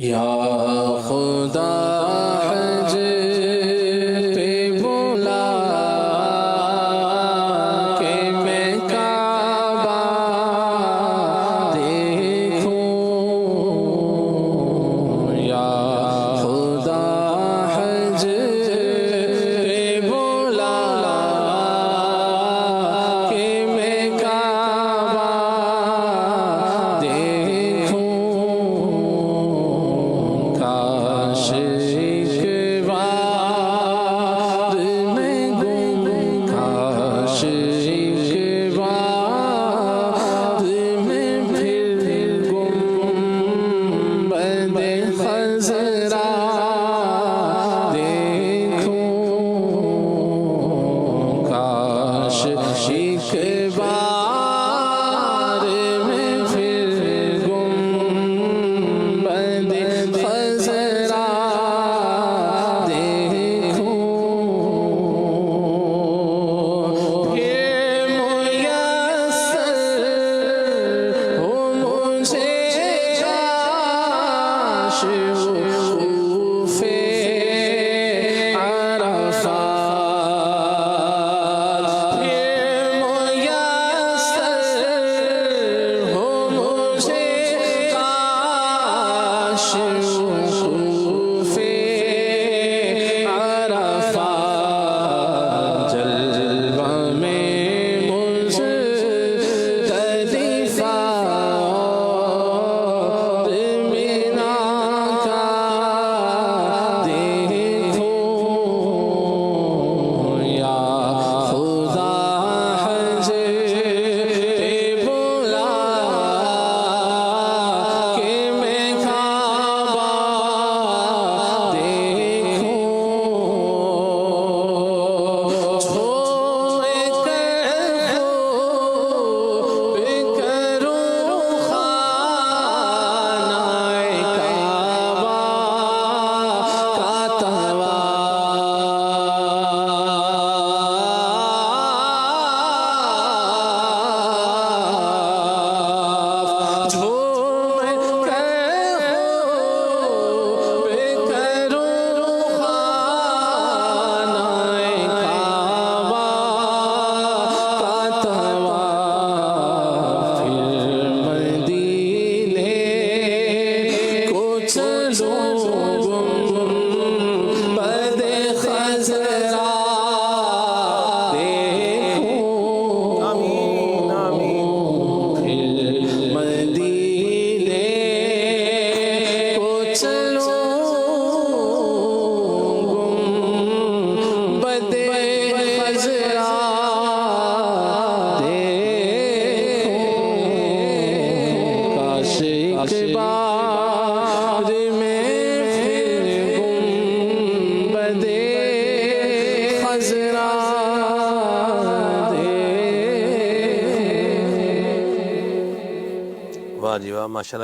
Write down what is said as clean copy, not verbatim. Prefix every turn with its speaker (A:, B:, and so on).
A: یا خدا حج پہ بلا کہ میں کعبہ دیکھوں، یا خدا حج پہ بلا کہ میں کعبہ دیکھوں، کاش ایک بار میں گم، کاش ایک بار میں پھر گنبد خضرا دیکھوں، کاش ایک بار میں پھر گنبد خضرا دیکھوں، پھر میسر ہو مجھے کاش وقوف عرفات، پھر میسر ہو مجھے کاش وقوف عرفات، جلوہ میں مزدلفہ اور مینا کا دیکھوں، یا خدا حج پہ بلا کہ میں کعبہ دیکھوں، چھوڑ کر خوب کروں خانہ کعبہ کا طواف، چھوڑ کر خوب کروں خانہ کعبہ کا طواف، پھر مدینے کو چلوں گنبد خضرا دیکھوں، پھر مدینے کو چلوں گنبد خضرا دیکھوں، کاش ایک بار میں پھر گنبد خضرا دیکھوں۔
B: واہ جی واہ، ماشاء اللہ۔